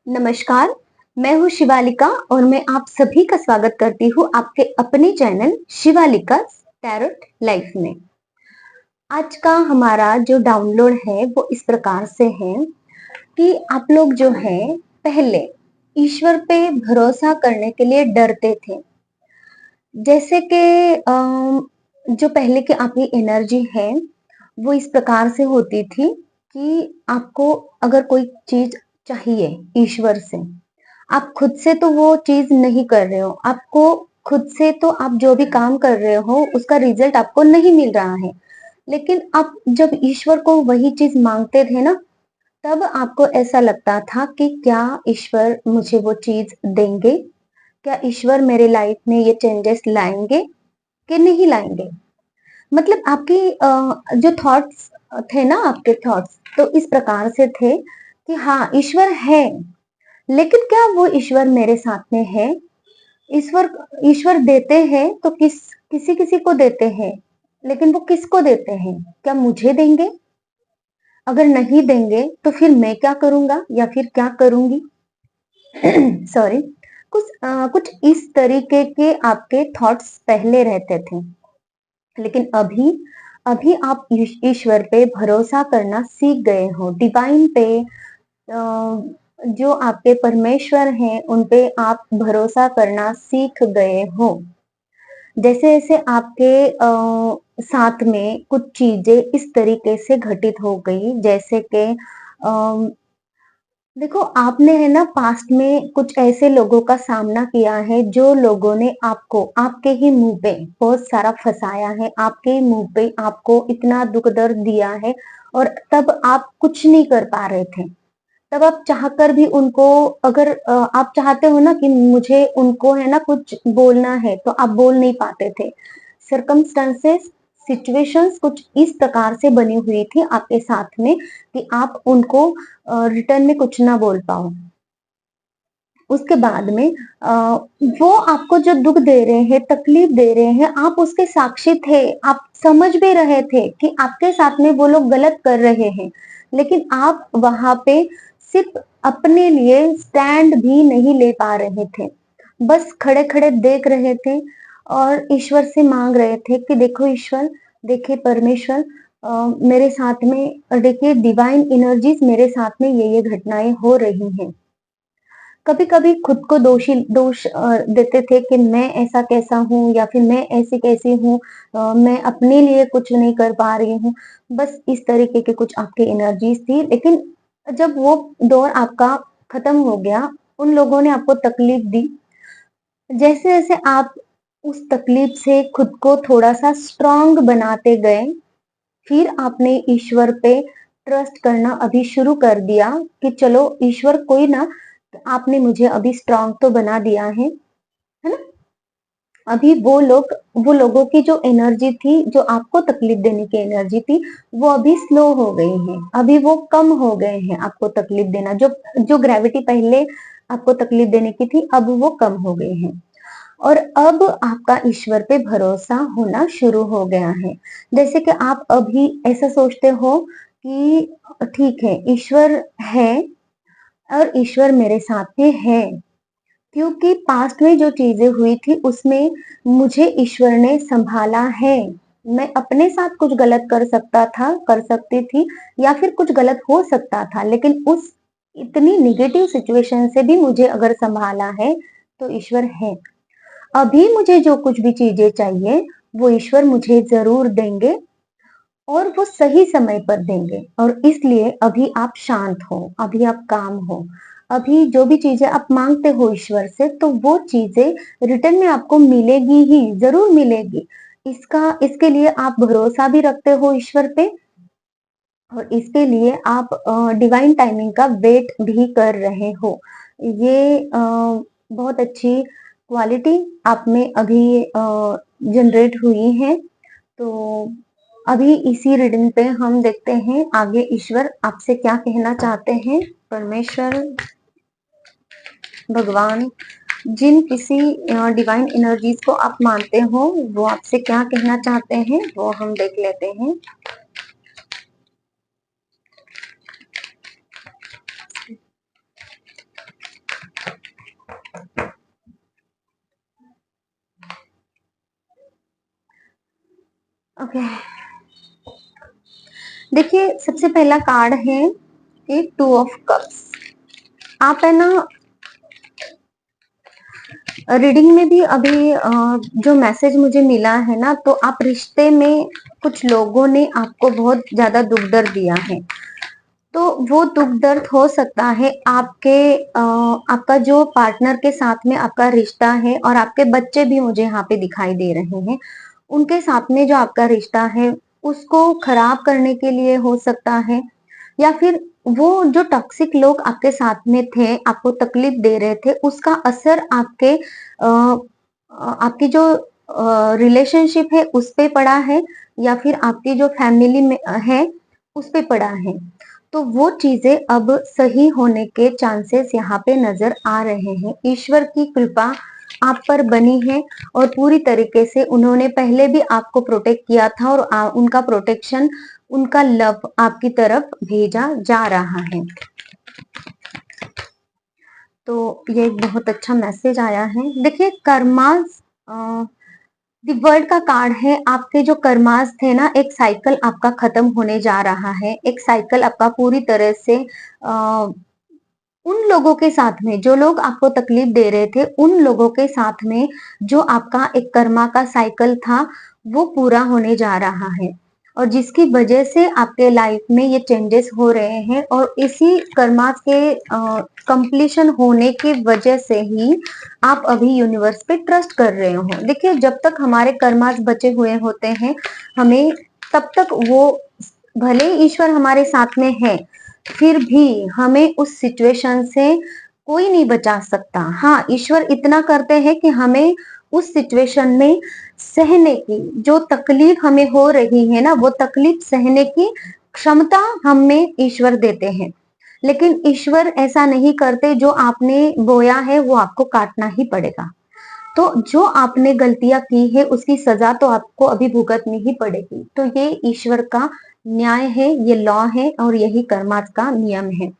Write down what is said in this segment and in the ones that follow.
नमस्कार, मैं हूँ शिवालिका और मैं आप सभी का स्वागत करती हूँ आपके अपने चैनल शिवालिका टैरोट लाइफ में। आज का हमारा जो डाउनलोड है वो इस प्रकार से है कि आप लोग जो है पहले ईश्वर पे भरोसा करने के लिए डरते थे। जैसे कि जो पहले की आपकी एनर्जी है वो इस प्रकार से होती थी कि आपको अगर कोई चीज चाहिए ईश्वर से, आप खुद से तो वो चीज नहीं कर रहे हो, आपको खुद से तो आप जो भी काम कर रहे हो उसका रिजल्ट आपको नहीं मिल रहा है। लेकिन आप जब ईश्वर को वही चीज मांगते थे ना, तब आपको ऐसा लगता था कि क्या ईश्वर मुझे वो चीज देंगे, क्या ईश्वर मेरे लाइफ में ये चेंजेस लाएंगे कि नहीं लाएंगे। मतलब आपकी जो थॉट्स थे ना, आपके थॉट्स तो इस प्रकार से थे कि हाँ ईश्वर है, लेकिन क्या वो ईश्वर मेरे साथ में है। ईश्वर ईश्वर देते हैं तो किसी किसी को देते हैं, लेकिन वो किसको देते हैं, क्या मुझे देंगे? अगर नहीं देंगे तो फिर मैं क्या करूंगा या फिर क्या करूंगी। सॉरी। कुछ इस तरीके के आपके थॉट्स पहले रहते थे। लेकिन अभी अभी आप ईश्वर पे भरोसा करना सीख गए हो, डिवाइन पे, जो आपके परमेश्वर हैं उन पे आप भरोसा करना सीख गए हो। जैसे जैसे आपके साथ में कुछ चीजें इस तरीके से घटित हो गई, जैसे कि देखो आपने है ना पास्ट में कुछ ऐसे लोगों का सामना किया है जो लोगों ने आपको आपके ही मुंह पे बहुत सारा फंसाया है, आपके ही मुंह पे आपको इतना दुख दर्द दिया है, और तब आप कुछ नहीं कर पा रहे थे। तब आप चाहकर भी उनको, अगर आप चाहते हो ना कि मुझे उनको है ना कुछ बोलना है तो आप बोल नहीं पाते थे। सरकमस्टांसेस, सिचुएशंस कुछ इस प्रकार से बनी हुई थी आपके साथ में कि आप उनको रिटर्न में कुछ ना बोल पाओ। उसके बाद में वो आपको जो दुख दे रहे हैं, तकलीफ दे रहे हैं, आप उसके साक्षी थे, आप समझ भी रहे थे कि आपके साथ में वो लोग गलत कर रहे हैं, लेकिन आप वहां पे सिर्फ अपने लिए स्टैंड भी नहीं ले पा रहे थे। बस खड़े खड़े देख रहे थे और ईश्वर से मांग रहे थे कि देखो ईश्वर, देखिए परमेश्वर, मेरे साथ में देखिए डिवाइन एनर्जीज, मेरे साथ में ये घटनाएं हो रही हैं। कभी कभी खुद को दोष देते थे कि मैं ऐसा कैसा हूँ या फिर मैं ऐसी कैसी हूँ, मैं अपने लिए कुछ नहीं कर पा रही हूँ। बस इस तरीके के कुछ आपकी एनर्जीज थी। लेकिन जब वो दौर आपका खत्म हो गया, उन लोगों ने आपको तकलीफ दी, जैसे जैसे आप उस तकलीफ से खुद को थोड़ा सा स्ट्रांग बनाते गए, फिर आपने ईश्वर पे ट्रस्ट करना अभी शुरू कर दिया कि चलो ईश्वर कोई ना, आपने मुझे अभी स्ट्रांग तो बना दिया है ना। अभी वो लोगों की जो एनर्जी थी, जो आपको तकलीफ देने की एनर्जी थी, वो अभी स्लो हो गई है, अभी वो कम हो गए हैं आपको तकलीफ देना। जो जो ग्रेविटी पहले आपको तकलीफ देने की थी, अब वो कम हो गई है। और अब आपका ईश्वर पे भरोसा होना शुरू हो गया है। जैसे कि आप अभी ऐसा सोचते हो कि ठीक है ईश्वर है और ईश्वर मेरे साथ में है, क्योंकि पास्ट में जो चीजें हुई थी उसमें मुझे ईश्वर ने संभाला है। मैं अपने साथ कुछ गलत कर सकता था, कर सकती थी, या फिर कुछ गलत हो सकता था, लेकिन उस इतनी निगेटिव सिचुएशन से भी मुझे अगर संभाला है तो ईश्वर है। अभी मुझे जो कुछ भी चीजें चाहिए वो ईश्वर मुझे जरूर देंगे, और वो सही समय पर देंगे। और इसलिए अभी आप शांत हो, अभी आप काम हो, अभी जो भी चीजें आप मांगते हो ईश्वर से, तो वो चीजें रिटर्न में आपको मिलेगी ही, जरूर मिलेगी। इसके लिए आप भरोसा भी रखते हो ईश्वर पे, और इसके लिए आप डिवाइन टाइमिंग का वेट भी कर रहे हो। ये बहुत अच्छी क्वालिटी आप में अभी जनरेट हुई है। तो अभी इसी रीडिंग पे हम देखते हैं आगे ईश्वर आपसे क्या कहना चाहते हैं। परमेश्वर, भगवान, जिन किसी डिवाइन एनर्जीज को आप मानते हो, वो आपसे क्या कहना चाहते हैं वो हम देख लेते हैं। ओके, देखिए सबसे पहला कार्ड है ये 2 ऑफ कप्स। आप है ना रीडिंग में भी अभी जो मैसेज मुझे मिला है ना, तो आप रिश्ते में कुछ लोगों ने आपको बहुत ज्यादा दुख दर्द दिया है। तो वो दुख दर्द हो सकता है आपका जो पार्टनर के साथ में आपका रिश्ता है, और आपके बच्चे भी मुझे यहाँ पे दिखाई दे रहे हैं। उनके साथ में जो आपका रिश्ता है उसको खराब करने के लिए हो सकता है, या फिर वो जो टॉक्सिक लोग आपके साथ में थे, आपको तकलीफ दे रहे थे, उसका असर आपकी जो रिलेशनशिप है उस पे पड़ा है, या फिर आपकी जो फैमिली में है उस पे पड़ा है। तो वो चीजें अब सही होने के चांसेस यहाँ पे नजर आ रहे हैं। ईश्वर की कृपा आप पर बनी है, और पूरी तरीके से उन्होंने पहले भी आपको प्रोटेक्ट किया था, और उनका प्रोटेक्शन, उनका लव आपकी तरफ भेजा जा रहा है। तो ये एक बहुत अच्छा मैसेज आया है। देखिए कर्मास दी वर्ल्ड का कार्ड है। आपके जो कर्मास थे ना, एक साइकिल आपका खत्म होने जा रहा है। एक साइकिल आपका पूरी तरह से उन लोगों के साथ में जो लोग आपको तकलीफ दे रहे थे, उन लोगों के साथ में जो आपका एक कर्मा का साइकिल था वो पूरा होने जा रहा है, और जिसकी वजह से आपके लाइफ में ये चेंजेस हो रहे हैं, और इसी कर्मा के कंप्लीशन होने की वजह से ही आप अभी यूनिवर्स पे ट्रस्ट कर रहे हो। देखिए जब तक हमारे कर्मास बचे हुए होते हैं, हमें तब तक वो, भले ईश्वर हमारे साथ में है, फिर भी हमें उस सिचुएशन से कोई नहीं बचा सकता। हाँ, ईश्वर इतना करते हैं कि हमें उस सिचुएशन में सहने की, जो तकलीफ हमें हो रही है ना, वो तकलीफ सहने की क्षमता हमें ईश्वर देते हैं। लेकिन ईश्वर ऐसा नहीं करते, जो आपने बोया है वो आपको काटना ही पड़ेगा। तो जो आपने गलतियां की है उसकी सजा तो आपको अभी भुगतनी ही पड़ेगी। तो ये ईश्वर का न्याय है, ये लॉ है, और यही कर्मा का नियम है।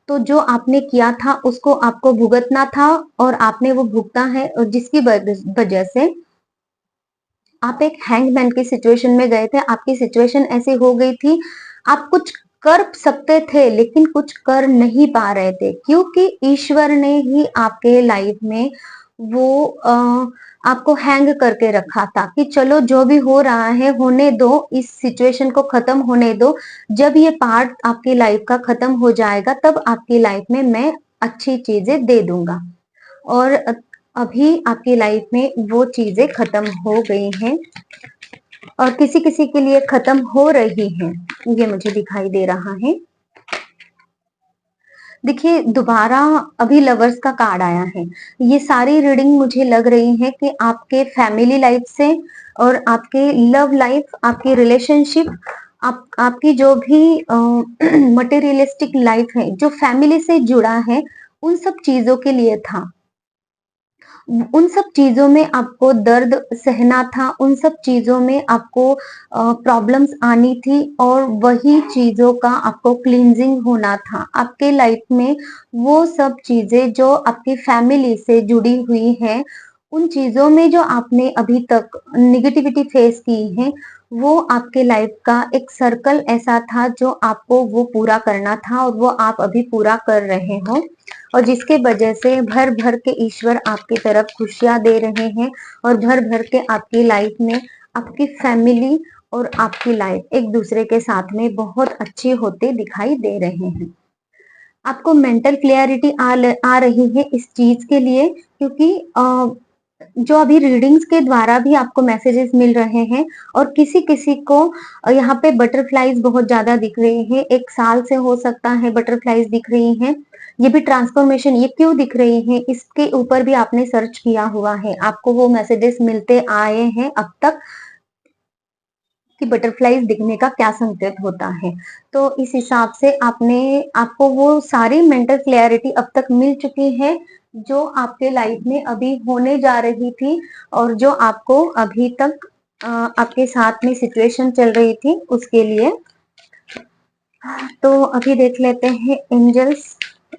तो जो आपने किया था उसको आपको भुगतना था, और आपने वो भुगता है, और जिसकी वजह से आप एक हैंगमैन की सिचुएशन में गए थे। आपकी सिचुएशन ऐसी हो गई थी, आप कुछ कर सकते थे लेकिन कुछ कर नहीं पा रहे थे, क्योंकि ईश्वर ने ही आपके लाइफ में वो आपको हैंग करके रखा था कि चलो जो भी हो रहा है होने दो, इस सिचुएशन को खत्म होने दो। जब ये पार्ट आपकी लाइफ का खत्म हो जाएगा तब आपकी लाइफ में मैं अच्छी चीजें दे दूंगा। और अभी आपकी लाइफ में वो चीजें खत्म हो गई हैं, और किसी किसी के लिए खत्म हो रही हैं, ये मुझे दिखाई दे रहा है। देखिए दोबारा अभी लवर्स का कार्ड आया है। ये सारी रीडिंग मुझे लग रही है कि आपके फैमिली लाइफ से, और आपके लव लाइफ, आपकी रिलेशनशिप, आपकी जो भी मटेरियलिस्टिक लाइफ है जो फैमिली से जुड़ा है, उन सब चीजों के लिए था। उन सब चीजों में आपको दर्द सहना था, उन सब चीजों में आपको प्रॉब्लम्स आनी थी, और वही चीजों का आपको क्लींजिंग होना था आपके लाइफ में। वो सब चीजें जो आपकी फैमिली से जुड़ी हुई है, उन चीजों में जो आपने अभी तक निगेटिविटी फेस की है, वो आपके लाइफ का एक सर्कल ऐसा था जो आपको वो पूरा करना था, और वो आप अभी पूरा कर रहे हो, और जिसके वजह से भर भर के ईश्वर आपकी तरफ खुशियां दे रहे हैं, और भर भर के आपकी लाइफ में आपकी फैमिली और आपकी लाइफ एक दूसरे के साथ में बहुत अच्छी होते दिखाई दे रहे हैं। आपको मेंटल क्लियरिटी आ रही है इस चीज के लिए, क्योंकि जो अभी रीडिंग्स के द्वारा भी आपको मैसेजेस मिल रहे हैं, और किसी किसी को यहाँ पे बटरफ्लाईज बहुत ज्यादा दिख रही है। 1 साल से हो सकता है बटरफ्लाईज दिख रही हैं। ये भी ट्रांसफॉर्मेशन, ये क्यों दिख रही है, इसके ऊपर भी आपने सर्च किया हुआ है, आपको वो मैसेजेस मिलते आए हैं अब तक कि बटरफ्लाईज दिखने का क्या संकेत होता है। तो इस हिसाब से आपको वो सारी मेंटल क्लैरिटी अब तक मिल चुकी है जो आपके लाइफ में अभी होने जा रही थी, और जो आपको अभी तक आपके साथ में सिचुएशन चल रही थी उसके लिए। तो अभी देख लेते हैं एंजल्स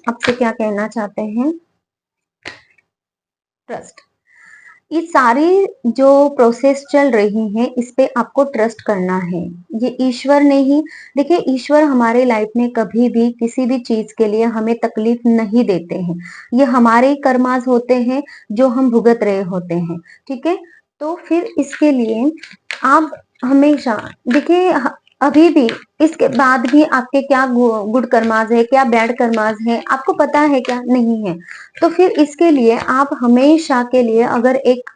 आपसे क्या कहना चाहते हैं। ट्रस्ट। ये सारी जो प्रोसेस चल रही है इस पे आपको ट्रस्ट करना है। ये ईश्वर ने ही, देखिए ईश्वर हमारे लाइफ में कभी भी किसी भी चीज के लिए हमें तकलीफ नहीं देते हैं। ये हमारे ही कर्मास होते हैं जो हम भुगत रहे होते हैं। ठीक है, तो फिर इसके लिए आप हमेशा देखिए अभी भी इसके बाद भी आपके क्या गुड कर्मास है, क्या बैड कर्मास है, आपको पता है क्या? नहीं है। तो फिर इसके लिए आप हमेशा के लिए अगर एक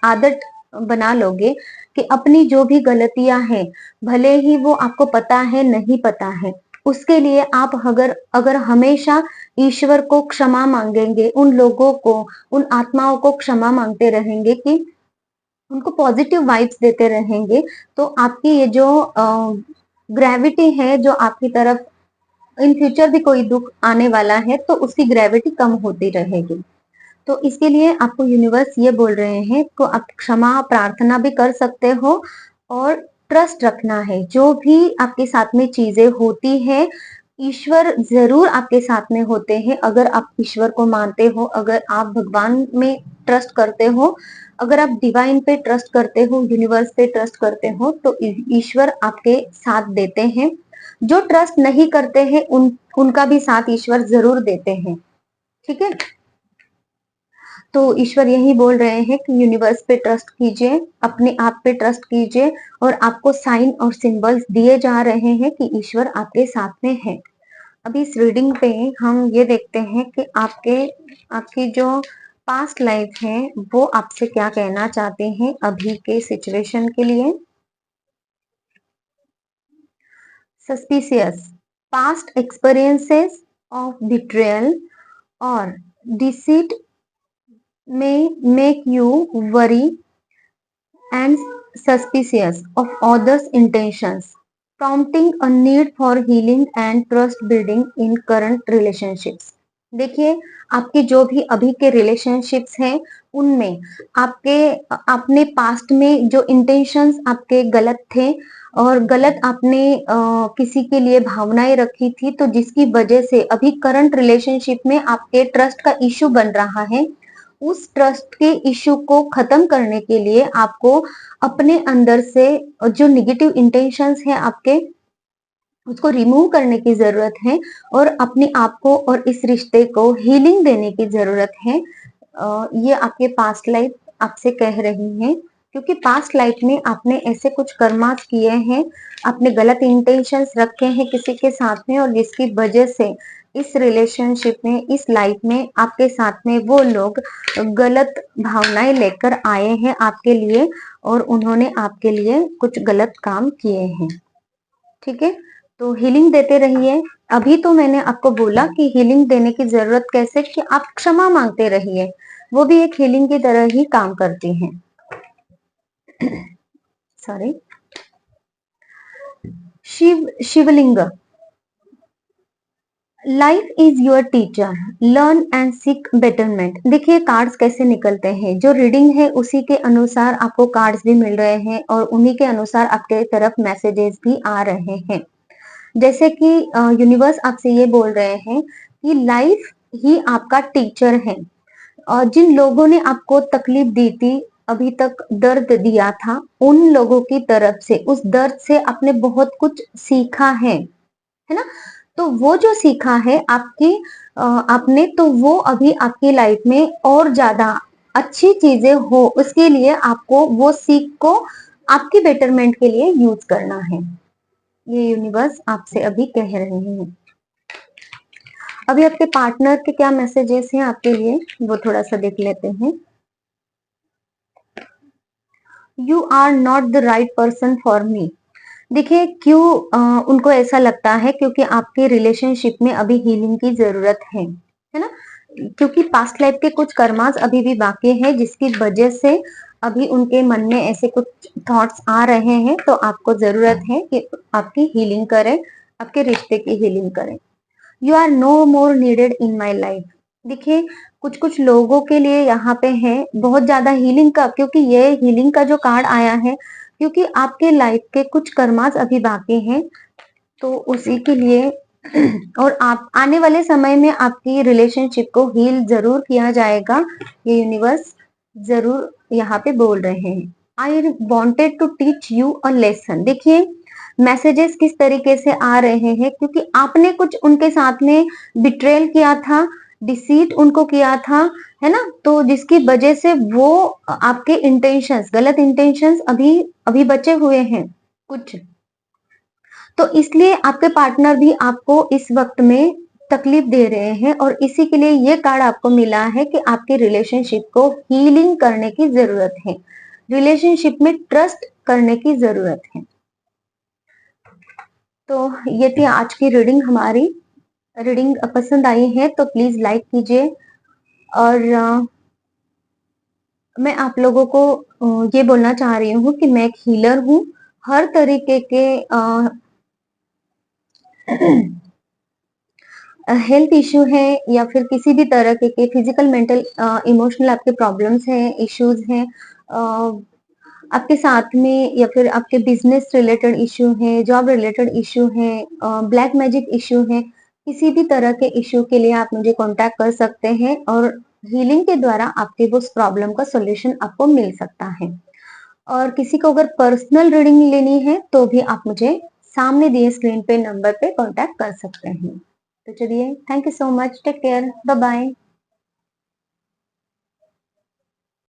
आदत बना लोगे कि अपनी जो भी गलतियां हैं, भले ही वो आपको पता है नहीं पता है, उसके लिए आप अगर अगर हमेशा ईश्वर को क्षमा मांगेंगे, उन लोगों को, उन आत्माओं को क्षमा मांगते रहेंगे कि उनको पॉजिटिव वाइब्स देते रहेंगे, तो आपकी ये जो ग्रेविटी है जो आपकी तरफ इन फ्यूचर भी कोई दुख आने वाला है तो उसकी ग्रेविटी कम होती रहेगी। तो इसके लिए आपको यूनिवर्स ये बोल रहे हैं को आप क्षमा प्रार्थना भी कर सकते हो और ट्रस्ट रखना है। जो भी आपके साथ में चीजें होती है, ईश्वर जरूर आपके साथ में होते हैं। अगर आप ईश्वर को मानते हो, अगर आप भगवान में ट्रस्ट करते हो, अगर आप डिवाइन पे ट्रस्ट करते हो, यूनिवर्स पे ट्रस्ट करते हो, तो ईश्वर आपके साथ देते हैं। जो ट्रस्ट नहीं करते हैं उनका भी साथ ईश्वर जरूर देते हैं। ठीक है, तो ईश्वर यही बोल रहे हैं कि यूनिवर्स पे ट्रस्ट कीजिए, अपने आप पे ट्रस्ट कीजिए, और आपको साइन और सिंबल्स दिए जा रहे हैं कि ईश्वर आपके साथ में है। अभी इस रीडिंग पे हम ये देखते हैं कि आपकी जो पास्ट लाइफ है वो आपसे क्या कहना चाहते हैं अभी के सिचुएशन के लिए। Suspicious, past experiences of betrayal और deceit may make you worry and suspicious of others' intentions, prompting a need for healing and trust building in current relationships. देखिए, आपके जो भी अभी के रिलेशनशिप्स हैं उनमें आपके आपने पास्ट में जो इंटेंशंस आपके गलत थे और गलत आपने किसी के लिए भावनाएं रखी थी, तो जिसकी वजह से अभी करंट रिलेशनशिप में आपके ट्रस्ट का इश्यू बन रहा है। उस ट्रस्ट के इश्यू को खत्म करने के लिए आपको अपने अंदर से जो निगेटिव इंटेंशंस हैं आपके, उसको रिमूव करने की जरूरत है और अपने आप को और इस रिश्ते को हीलिंग देने की जरूरत है। ये आपके पास्ट लाइफ आपसे कह रही है, क्योंकि पास्ट लाइफ में आपने ऐसे कुछ कर्मास किए हैं, आपने गलत इंटेंशंस रखे हैं किसी के साथ में, और जिसकी वजह से इस रिलेशनशिप में, इस लाइफ में आपके साथ में वो लोग गलत भावनाएं लेकर आए हैं आपके लिए, और उन्होंने आपके लिए कुछ गलत काम किए हैं। ठीक है, तो हीलिंग देते रहिए। अभी तो मैंने आपको बोला कि हीलिंग देने की जरूरत कैसे, कि आप क्षमा मांगते रहिए, वो भी एक हीलिंग की तरह ही काम करती हैं। Sorry. Shivling, life is your teacher, learn and seek betterment. देखिए कार्ड्स कैसे निकलते हैं, जो रीडिंग है उसी के अनुसार आपको कार्ड्स भी मिल रहे हैं और उन्हीं के अनुसार आपके तरफ मैसेजेस भी आ रहे हैं। जैसे कि यूनिवर्स आपसे ये बोल रहे हैं कि लाइफ ही आपका टीचर है, और जिन लोगों ने आपको तकलीफ दी थी, अभी तक दर्द दिया था, उन लोगों की तरफ से, उस दर्द से आपने बहुत कुछ सीखा है ना? तो वो जो सीखा है आपने, तो वो अभी आपकी लाइफ में और ज्यादा अच्छी चीजें हो, उसके लिए आपको वो सीख को आपकी बेटरमेंट के लिए यूज करना है। ये यूनिवर्स आपसे अभी कह रहे हैं। अभी आपके पार्टनर के क्या मैसेजेस हैं आपके लिए, वो थोड़ा सा देख लेते हैं। You are not the right person for me. देखिए क्यों उनको ऐसा लगता है, क्योंकि आपके रिलेशनशिप में अभी हीलिंग की जरूरत है ना? क्योंकि पास्ट लाइफ के कुछ कर्मास अभी भी बाकी है, जिसकी वजह से अभी उनके मन में ऐसे कुछ थॉट्स आ रहे हैं, तो आपको जरूरत है कि आपकी हीलिंग करें, आपके रिश्ते की हीलिंग करें। You are no more needed in my life. देखिए कुछ कुछ लोगों के लिए यहाँ पे है बहुत ज्यादा हीलिंग का, क्योंकि ये हीलिंग का जो कार्ड आया है, क्योंकि आपके लाइफ के कुछ कर्मास अभी बाकी हैं, तो उसी के लिए और आप आने वाले समय में आपकी रिलेशनशिप को हील जरूर किया जाएगा। ये यूनिवर्स जरूर यहाँ पे बोल रहे हैं। I wanted to teach you a lesson. देखिए मैसेजेस किस तरीके से आ रहे हैं, क्योंकि आपने कुछ उनके साथ में बिट्रेल किया था, डिसीट उनको किया था, है ना, तो जिसकी वजह से वो आपके इंटेंशंस, गलत इंटेंशंस अभी अभी बचे हुए हैं कुछ, तो इसलिए आपके पार्टनर भी आपको इस वक्त में तकलीफ दे रहे हैं, और इसी के लिए ये कार्ड आपको मिला है कि आपके रिलेशनशिप को हीलिंग करने की जरूरत है, रिलेशनशिप में ट्रस्ट करने की जरूरत है। तो ये थी आज की रीडिंग हमारी। रीडिंग पसंद आई है तो प्लीज लाइक कीजिए, और मैं आप लोगों को ये बोलना चाह रही हूँ कि मैं एक हीलर हूँ। हर तरीके के हेल्थ इश्यू है या फिर किसी भी तरह के फिजिकल, मेंटल, इमोशनल आपके प्रॉब्लम्स हैं, इश्यूज हैं, आपके साथ में, या फिर आपके बिजनेस रिलेटेड इश्यू है, जॉब रिलेटेड इश्यू है, ब्लैक मैजिक इश्यू है, किसी भी तरह के इश्यू के लिए आप मुझे कांटेक्ट कर सकते हैं, और हीलिंग के द्वारा आपके उस प्रॉब्लम का सॉल्यूशन आपको मिल सकता है। और किसी को अगर पर्सनल रीडिंग लेनी है तो भी आप मुझे सामने दिए स्क्रीन पे नंबर पे कांटेक्ट कर सकते हैं। तो चलिए, thank you so much, take care, bye bye.